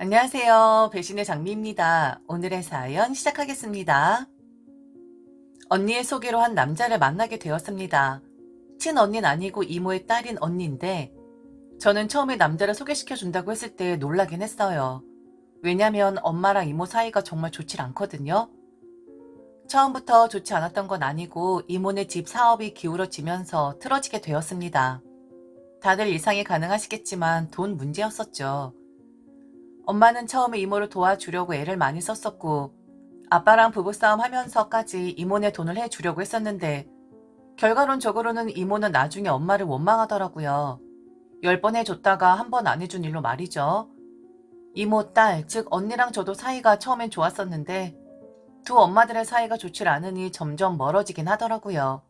안녕하세요. 배신의 장미입니다. 오늘의 사연 시작하겠습니다. 언니의 소개로 한 남자를 만나게 되었습니다. 친언니는 아니고 이모의 딸인 언니인데 저는 처음에 남자를 소개시켜준다고 했을 때 놀라긴 했어요. 왜냐면 엄마랑 이모 사이가 정말 좋질 않거든요. 처음부터 좋지 않았던 건 아니고 이모네 집 사업이 기울어지면서 틀어지게 되었습니다. 다들 예상이 가능하시겠지만 돈 문제였었죠. 엄마는 처음에 이모를 도와주려고 애를 많이 썼었고 아빠랑 부부싸움 하면서까지 이모네 돈을 해주려고 했었는데 결과론적으로는 이모는 나중에 엄마를 원망하더라고요. 10번 해줬다가 한 번 안 해준 일로 말이죠. 이모 딸, 즉 언니랑 저도 사이가 처음엔 좋았었는데 두 엄마들의 사이가 좋질 않으니 점점 멀어지긴 하더라고요.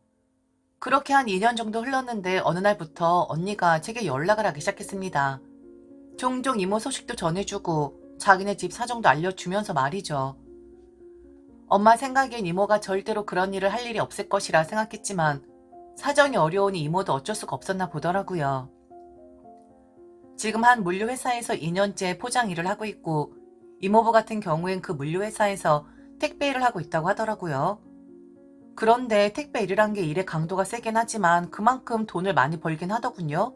그렇게 한 2년 정도 흘렀는데 어느 날부터 언니가 제게 연락을 하기 시작했습니다. 종종 이모 소식도 전해주고 자기네 집 사정도 알려주면서 말이죠. 엄마 생각엔 이모가 절대로 그런 일을 할 일이 없을 것이라 생각했지만 사정이 어려우니 이모도 어쩔 수가 없었나 보더라고요. 지금 한 물류회사에서 2년째 포장 일을 하고 있고 이모부 같은 경우엔 그 물류회사에서 택배 일을 하고 있다고 하더라고요. 그런데 택배 일이란 게 일의 강도가 세긴 하지만 그만큼 돈을 많이 벌긴 하더군요.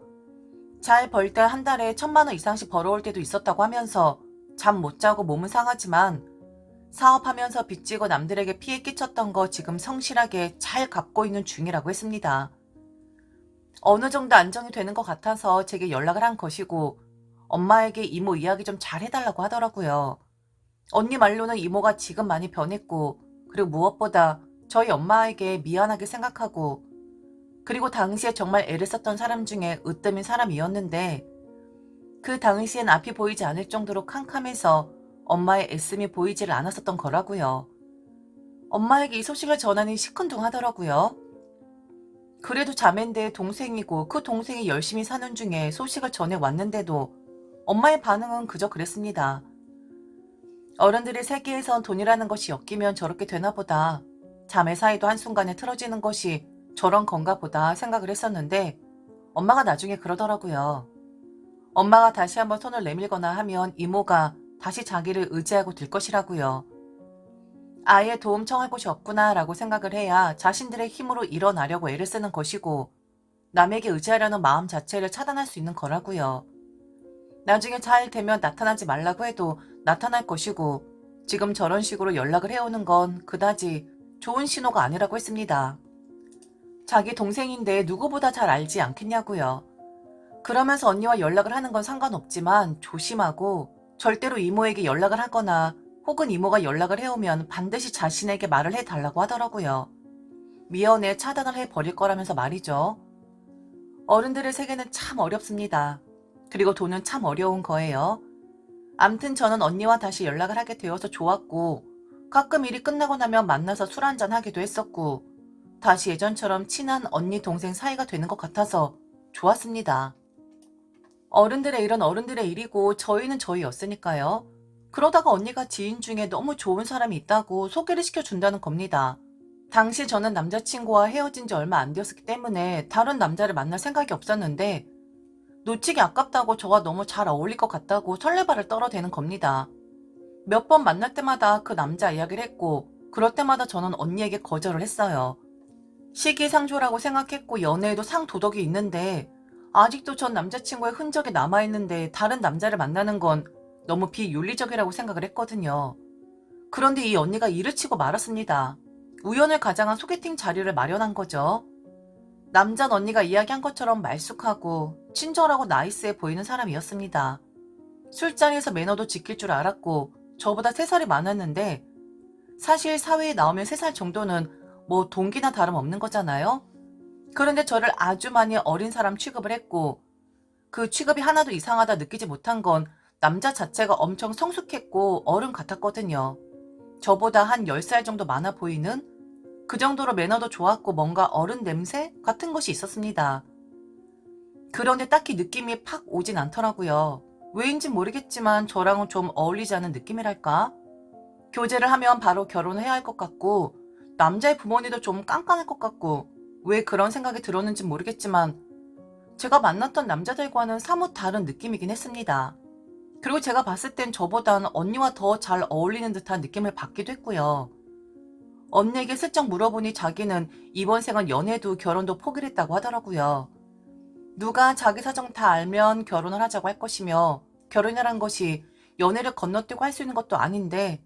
잘 벌 때 한 달에 1,000만 원 이상씩 벌어올 때도 있었다고 하면서 잠 못 자고 몸은 상하지만 사업하면서 빚지고 남들에게 피해 끼쳤던 거 지금 성실하게 잘 갚고 있는 중이라고 했습니다. 어느 정도 안정이 되는 것 같아서 제게 연락을 한 것이고 엄마에게 이모 이야기 좀 잘 해달라고 하더라고요. 언니 말로는 이모가 지금 많이 변했고 그리고 무엇보다 저희 엄마에게 미안하게 생각하고 그리고 당시에 정말 애를 썼던 사람 중에 으뜸인 사람이었는데 그 당시엔 앞이 보이지 않을 정도로 캄캄해서 엄마의 애씀이 보이지를 않았었던 거라고요. 엄마에게 이 소식을 전하니 시큰둥하더라고요. 그래도 자매인데 동생이고 그 동생이 열심히 사는 중에 소식을 전해왔는데도 엄마의 반응은 그저 그랬습니다. 어른들의 세계에선 돈이라는 것이 엮이면 저렇게 되나 보다. 자매 사이도 한순간에 틀어지는 것이 저런 건가 보다 생각을 했었는데 엄마가 나중에 그러더라고요. 엄마가 다시 한번 손을 내밀거나 하면 이모가 다시 자기를 의지하고 들 것이라고요. 아예 도움 청할 곳이 없구나 라고 생각을 해야 자신들의 힘으로 일어나려고 애를 쓰는 것이고 남에게 의지하려는 마음 자체를 차단할 수 있는 거라고요. 나중에 잘 되면 나타나지 말라고 해도 나타날 것이고 지금 저런 식으로 연락을 해오는 건 그다지 좋은 신호가 아니라고 했습니다. 자기 동생인데 누구보다 잘 알지 않겠냐고요. 그러면서 언니와 연락을 하는 건 상관없지만 조심하고 절대로 이모에게 연락을 하거나 혹은 이모가 연락을 해오면 반드시 자신에게 말을 해달라고 하더라고요. 미연에 차단을 해버릴 거라면서 말이죠. 어른들의 세계는 참 어렵습니다. 그리고 돈은 참 어려운 거예요. 암튼 저는 언니와 다시 연락을 하게 되어서 좋았고 가끔 일이 끝나고 나면 만나서 술 한잔 하기도 했었고 다시 예전처럼 친한 언니 동생 사이가 되는 것 같아서 좋았습니다. 어른들의 일은 어른들의 일이고 저희는 저희였으니까요. 그러다가 언니가 지인 중에 너무 좋은 사람이 있다고 소개를 시켜준다는 겁니다. 당시 저는 남자친구와 헤어진 지 얼마 안 되었기 때문에 다른 남자를 만날 생각이 없었는데 놓치기 아깝다고 저와 너무 잘 어울릴 것 같다고 설레발을 떨어대는 겁니다. 몇 번 만날 때마다 그 남자 이야기를 했고 그럴 때마다 저는 언니에게 거절을 했어요. 시기상조라고 생각했고 연애에도 상도덕이 있는데 아직도 전 남자친구의 흔적이 남아있는데 다른 남자를 만나는 건 너무 비윤리적이라고 생각을 했거든요. 그런데 이 언니가 이를 치고 말았습니다. 우연을 가장한 소개팅 자리를 마련한 거죠. 남잔 언니가 이야기한 것처럼 말쑥하고 친절하고 나이스해 보이는 사람이었습니다. 술자리에서 매너도 지킬 줄 알았고 저보다 3살이 많았는데 사실 사회에 나오면 3살 정도는 뭐 동기나 다름없는 거잖아요. 그런데 저를 아주 많이 어린 사람 취급을 했고 그 취급이 하나도 이상하다 느끼지 못한 건 남자 자체가 엄청 성숙했고 어른 같았거든요. 저보다 한 10살 정도 많아 보이는 그 정도로 매너도 좋았고 뭔가 어른 냄새 같은 것이 있었습니다. 그런데 딱히 느낌이 팍 오진 않더라고요. 왜인지 모르겠지만 저랑은 좀 어울리지 않은 느낌이랄까? 교제를 하면 바로 결혼을 해야 할 것 같고 남자의 부모님도 좀 깐깐할 것 같고 왜 그런 생각이 들었는지 모르겠지만 제가 만났던 남자들과는 사뭇 다른 느낌이긴 했습니다. 그리고 제가 봤을 땐 저보단 언니와 더 잘 어울리는 듯한 느낌을 받기도 했고요. 언니에게 슬쩍 물어보니 자기는 이번 생은 연애도 결혼도 포기를 했다고 하더라고요. 누가 자기 사정 다 알면 결혼을 하자고 할 것이며 결혼이란 것이 연애를 건너뛰고 할 수 있는 것도 아닌데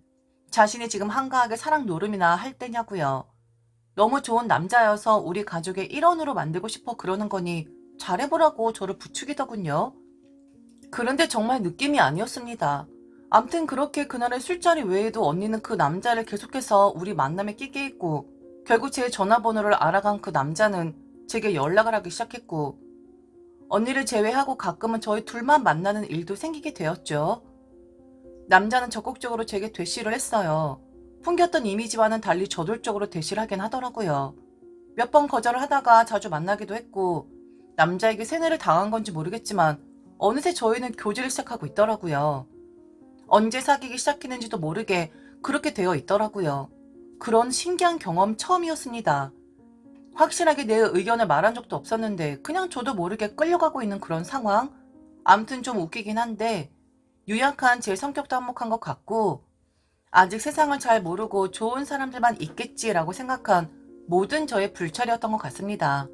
자신이 지금 한가하게 사랑 노름이나 할 때냐고요. 너무 좋은 남자여서 우리 가족의 일원으로 만들고 싶어 그러는 거니 잘해보라고 저를 부추기더군요. 그런데 정말 느낌이 아니었습니다. 암튼 그렇게 그날의 술자리 외에도 언니는 그 남자를 계속해서 우리 만남에 끼게 했고 결국 제 전화번호를 알아간 그 남자는 제게 연락을 하기 시작했고 언니를 제외하고 가끔은 저희 둘만 만나는 일도 생기게 되었죠. 남자는 적극적으로 제게 대시를 했어요. 풍겼던 이미지와는 달리 저돌적으로 대시를 하긴 하더라고요. 몇 번 거절을 하다가 자주 만나기도 했고 남자에게 세뇌를 당한 건지 모르겠지만 어느새 저희는 교제를 시작하고 있더라고요. 언제 사귀기 시작했는지도 모르게 그렇게 되어 있더라고요. 그런 신기한 경험 처음이었습니다. 확실하게 내 의견을 말한 적도 없었는데 그냥 저도 모르게 끌려가고 있는 그런 상황? 암튼 좀 웃기긴 한데 유약한 제 성격도 한몫한 것 같고 아직 세상을 잘 모르고 좋은 사람들만 있겠지라고 생각한 모든 저의 불찰이었던 것 같습니다.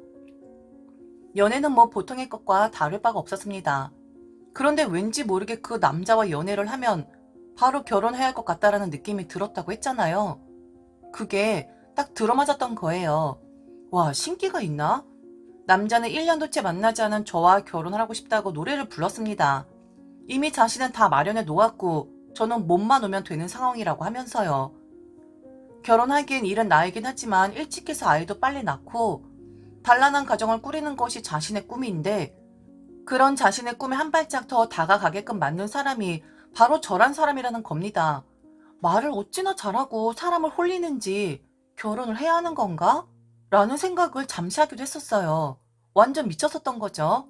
연애는 뭐 보통의 것과 다를 바가 없었습니다. 그런데 왠지 모르게 그 남자와 연애를 하면 바로 결혼해야 할 것 같다라는 느낌이 들었다고 했잖아요. 그게 딱 들어맞았던 거예요. 와, 신기가 있나? 남자는 1년도 채 만나지 않은 저와 결혼을 하고 싶다고 노래를 불렀습니다. 이미 자신은 다 마련해 놓았고 저는 몸만 오면 되는 상황이라고 하면서요. 결혼하기엔 일은 나이긴 하지만 일찍 해서 아이도 빨리 낳고 단란한 가정을 꾸리는 것이 자신의 꿈인데 그런 자신의 꿈에 한 발짝 더 다가가게끔 만든 사람이 바로 저란 사람이라는 겁니다. 말을 어찌나 잘하고 사람을 홀리는지 결혼을 해야 하는 건가? 라는 생각을 잠시 하기도 했었어요. 완전 미쳤었던 거죠.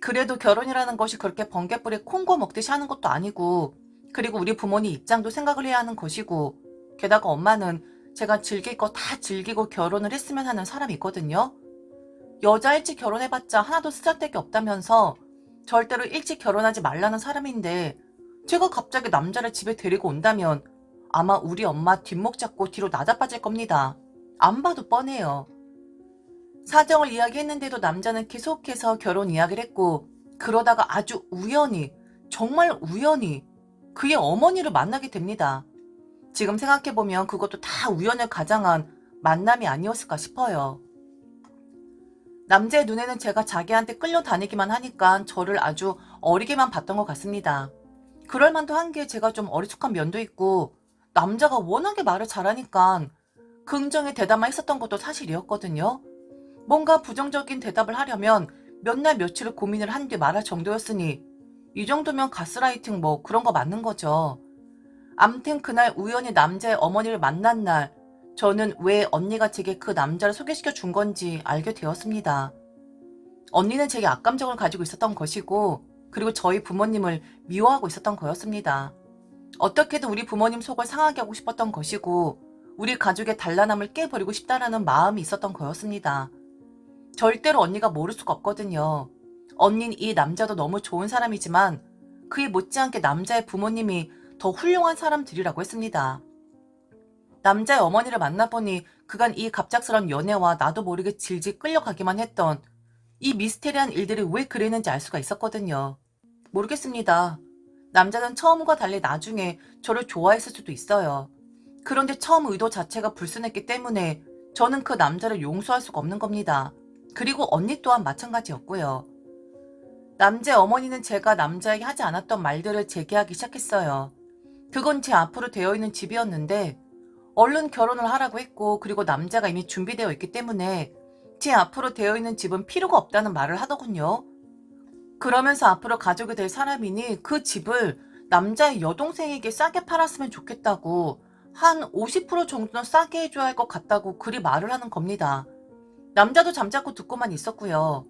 그래도 결혼이라는 것이 그렇게 번개불에 콩고 먹듯이 하는 것도 아니고 그리고 우리 부모님 입장도 생각을 해야 하는 것이고 게다가 엄마는 제가 즐길 거 다 즐기고 결혼을 했으면 하는 사람이 있거든요. 여자 일찍 결혼해봤자 하나도 쓰잘데기 없다면서 절대로 일찍 결혼하지 말라는 사람인데 제가 갑자기 남자를 집에 데리고 온다면 아마 우리 엄마 뒷목 잡고 뒤로 나자빠질 겁니다. 안 봐도 뻔해요. 사정을 이야기했는데도 남자는 계속해서 결혼 이야기를 했고 그러다가 아주 우연히 정말 우연히 그의 어머니를 만나게 됩니다. 지금 생각해보면 그것도 다 우연을 가장한 만남이 아니었을까 싶어요. 남자의 눈에는 제가 자기한테 끌려다니기만 하니까 저를 아주 어리게만 봤던 것 같습니다. 그럴만도 한 게 제가 좀 어리숙한 면도 있고 남자가 워낙에 말을 잘하니까 긍정의 대답만 했었던 것도 사실이었거든요. 뭔가 부정적인 대답을 하려면 몇 날 며칠을 고민을 한 뒤 말할 정도였으니 이 정도면 가스라이팅 뭐 그런 거 맞는 거죠. 암튼 그날 우연히 남자의 어머니를 만난 날 저는 왜 언니가 제게 그 남자를 소개시켜 준 건지 알게 되었습니다. 언니는 제게 악감정을 가지고 있었던 것이고 그리고 저희 부모님을 미워하고 있었던 거였습니다. 어떻게든 우리 부모님 속을 상하게 하고 싶었던 것이고 우리 가족의 단란함을 깨버리고 싶다라는 마음이 있었던 거였습니다. 절대로 언니가 모를 수가 없거든요. 언닌 이 남자도 너무 좋은 사람이지만 그에 못지않게 남자의 부모님이 더 훌륭한 사람들이라고 했습니다. 남자의 어머니를 만나보니 그간 이 갑작스런 연애와 나도 모르게 질질 끌려가기만 했던 이 미스테리한 일들이 왜 그랬는지 알 수가 있었거든요. 모르겠습니다. 남자는 처음과 달리 나중에 저를 좋아했을 수도 있어요. 그런데 처음 의도 자체가 불순했기 때문에 저는 그 남자를 용서할 수가 없는 겁니다. 그리고 언니 또한 마찬가지였고요. 남자의 어머니는 제가 남자에게 하지 않았던 말들을 제기하기 시작했어요. 그건 제 앞으로 되어 있는 집이었는데 얼른 결혼을 하라고 했고 그리고 남자가 이미 준비되어 있기 때문에 제 앞으로 되어 있는 집은 필요가 없다는 말을 하더군요. 그러면서 앞으로 가족이 될 사람이니 그 집을 남자의 여동생에게 싸게 팔았으면 좋겠다고 한 50% 정도는 싸게 해줘야 할 것 같다고 그리 말을 하는 겁니다. 남자도 잠자코 듣고만 있었고요.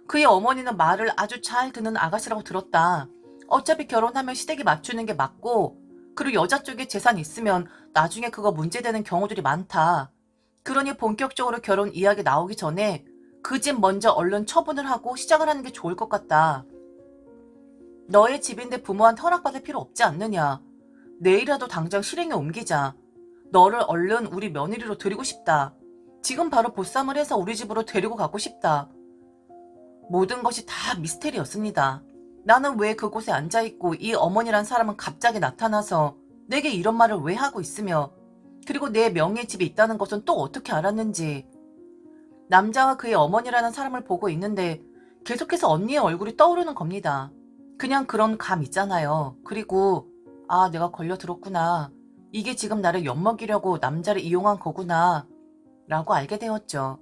그의 어머니는 말을 아주 잘 듣는 아가씨라고 들었다. 어차피 결혼하면 시댁이 맞추는 게 맞고 그리고 여자 쪽에 재산 있으면 나중에 그거 문제되는 경우들이 많다. 그러니 본격적으로 결혼 이야기 나오기 전에 그 집 먼저 얼른 처분을 하고 시작을 하는 게 좋을 것 같다. 너의 집인데 부모한테 허락받을 필요 없지 않느냐. 내일이라도 당장 실행에 옮기자. 너를 얼른 우리 며느리로 드리고 싶다. 지금 바로 보쌈을 해서 우리 집으로 데리고 가고 싶다. 모든 것이 다 미스테리였습니다. 나는 왜 그곳에 앉아있고 이 어머니란 사람은 갑자기 나타나서 내게 이런 말을 왜 하고 있으며 그리고 내 명의의 집에 있다는 것은 또 어떻게 알았는지. 남자와 그의 어머니라는 사람을 보고 있는데 계속해서 언니의 얼굴이 떠오르는 겁니다. 그냥 그런 감 있잖아요. 그리고 아, 내가 걸려들었구나. 이게 지금 나를 엿먹이려고 남자를 이용한 거구나 라고 알게 되었죠.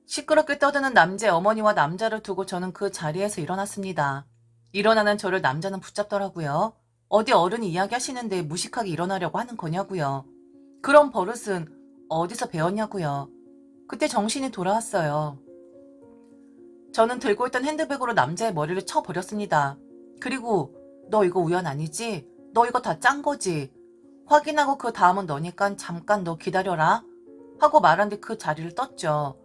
시끄럽게 떠드는 남자의 어머니와 남자를 두고 저는 그 자리에서 일어났습니다. 일어나는 저를 남자는 붙잡더라고요. 어디 어른이 이야기하시는데 무식하게 일어나려고 하는 거냐고요. 그런 버릇은 어디서 배웠냐고요. 그때 정신이 돌아왔어요. 저는 들고 있던 핸드백으로 남자의 머리를 쳐버렸습니다. 그리고 너 이거 우연 아니지? 너 이거 다 짠 거지? 확인하고 그 다음은 너니까 잠깐 너 기다려라 하고 말한 뒤 그 자리를 떴죠.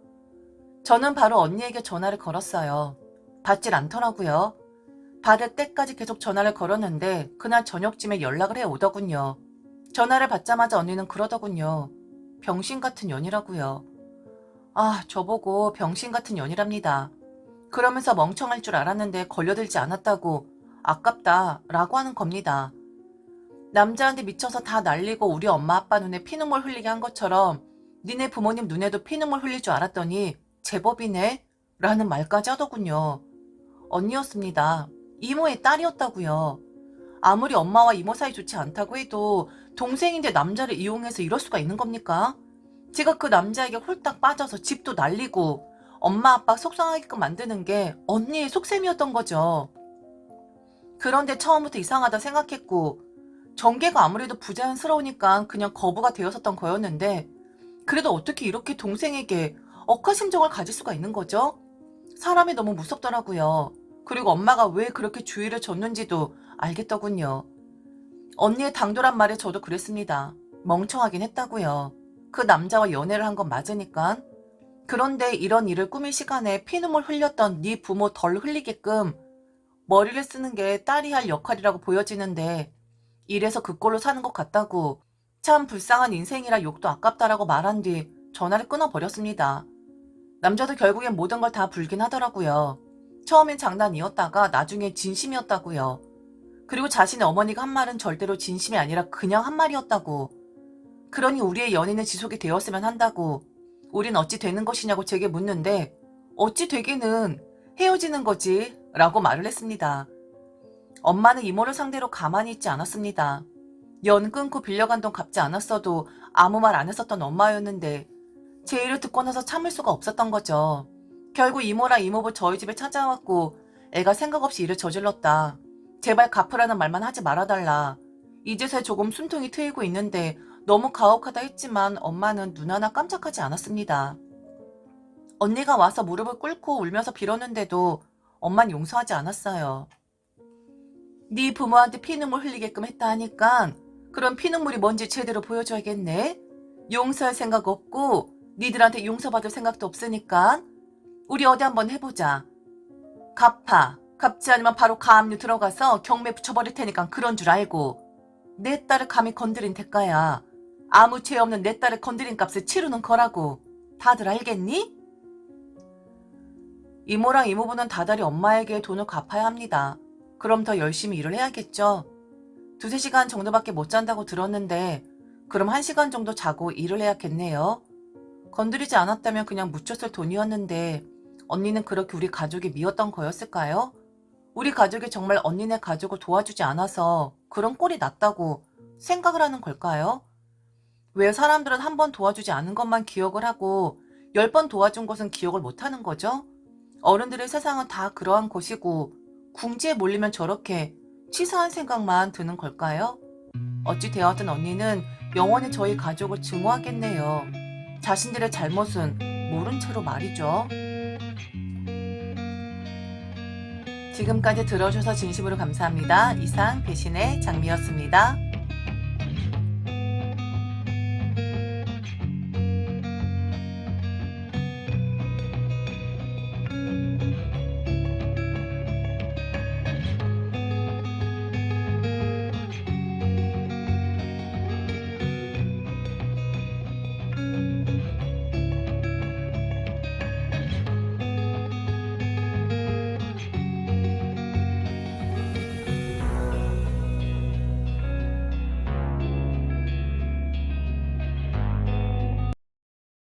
저는 바로 언니에게 전화를 걸었어요. 받질 않더라고요. 받을 때까지 계속 전화를 걸었는데 그날 저녁쯤에 연락을 해오더군요. 전화를 받자마자 언니는 그러더군요. 병신 같은 년이라고요. 아, 저보고 병신 같은 년이랍니다. 그러면서 멍청할 줄 알았는데 걸려들지 않았다고 아깝다 라고 하는 겁니다. 남자한테 미쳐서 다 날리고 우리 엄마 아빠 눈에 피눈물 흘리게 한 것처럼 니네 부모님 눈에도 피눈물 흘릴 줄 알았더니 제법이네 라는 말까지 하더군요. 언니였습니다. 이모의 딸이었다고요. 아무리 엄마와 이모 사이 좋지 않다고 해도 동생인데 남자를 이용해서 이럴 수가 있는 겁니까? 제가 그 남자에게 홀딱 빠져서 집도 날리고 엄마 아빠 속상하게끔 만드는 게 언니의 속셈이었던 거죠. 그런데 처음부터 이상하다 생각했고 전개가 아무래도 부자연스러우니까 그냥 거부가 되었었던 거였는데 그래도 어떻게 이렇게 동생에게 억하심정을 가질 수가 있는 거죠? 사람이 너무 무섭더라고요. 그리고 엄마가 왜 그렇게 주의를 줬는지도 알겠더군요. 언니의 당돌한 말에 저도 그랬습니다. 멍청하긴 했다고요. 그 남자와 연애를 한 건 맞으니까. 그런데 이런 일을 꾸밀 시간에 피눈물 흘렸던 네 부모 덜 흘리게끔 머리를 쓰는 게 딸이 할 역할이라고 보여지는데 이래서 그 꼴로 사는 것 같다고 참 불쌍한 인생이라 욕도 아깝다라고 말한 뒤 전화를 끊어버렸습니다. 남자도 결국엔 모든 걸 다 불긴 하더라고요. 처음엔 장난이었다가 나중에 진심이었다고요. 그리고 자신의 어머니가 한 말은 절대로 진심이 아니라 그냥 한 말이었다고. 그러니 우리의 연인은 지속이 되었으면 한다고. 우린 어찌 되는 것이냐고 제게 묻는데 어찌 되기는 헤어지는 거지 라고 말을 했습니다. 엄마는 이모를 상대로 가만히 있지 않았습니다. 연 끊고 빌려간 돈 갚지 않았어도 아무 말 안 했었던 엄마였는데 제 일을 듣고 나서 참을 수가 없었던 거죠. 결국 이모랑 이모부 저희 집에 찾아왔고 애가 생각 없이 일을 저질렀다. 제발 갚으라는 말만 하지 말아달라. 이제서야 조금 숨통이 트이고 있는데 너무 가혹하다 했지만 엄마는 눈 하나 깜짝하지 않았습니다. 언니가 와서 무릎을 꿇고 울면서 빌었는데도 엄만 용서하지 않았어요. 네 부모한테 피눈물 흘리게끔 했다 하니까 그럼 피눈물이 뭔지 제대로 보여줘야겠네. 용서할 생각 없고 니들한테 용서받을 생각도 없으니까 우리 어디 한번 해보자. 갚아. 갚지 않으면 바로 가압류 들어가서 경매 붙여버릴 테니까 그런 줄 알고. 내 딸을 감히 건드린 대가야. 아무 죄 없는 내 딸을 건드린 값을 치르는 거라고. 다들 알겠니? 이모랑 이모부는 다달이 엄마에게 돈을 갚아야 합니다. 그럼 더 열심히 일을 해야겠죠. 2-3시간 정도밖에 못 잔다고 들었는데 그럼 1시간 정도 자고 일을 해야겠네요. 건드리지 않았다면 그냥 묻혔을 돈이었는데 언니는 그렇게 우리 가족이 미웠던 거였을까요? 우리 가족이 정말 언니네 가족을 도와주지 않아서 그런 꼴이 났다고 생각을 하는 걸까요? 왜 사람들은 한 번 도와주지 않은 것만 기억을 하고 10번 도와준 것은 기억을 못하는 거죠? 어른들의 세상은 다 그러한 것이고 궁지에 몰리면 저렇게 치사한 생각만 드는 걸까요? 어찌 되었든 언니는 영원히 저희 가족을 증오하겠네요. 자신들의 잘못은 모른 채로 말이죠. 지금까지 들어주셔서 진심으로 감사합니다. 이상 배신의 장미였습니다.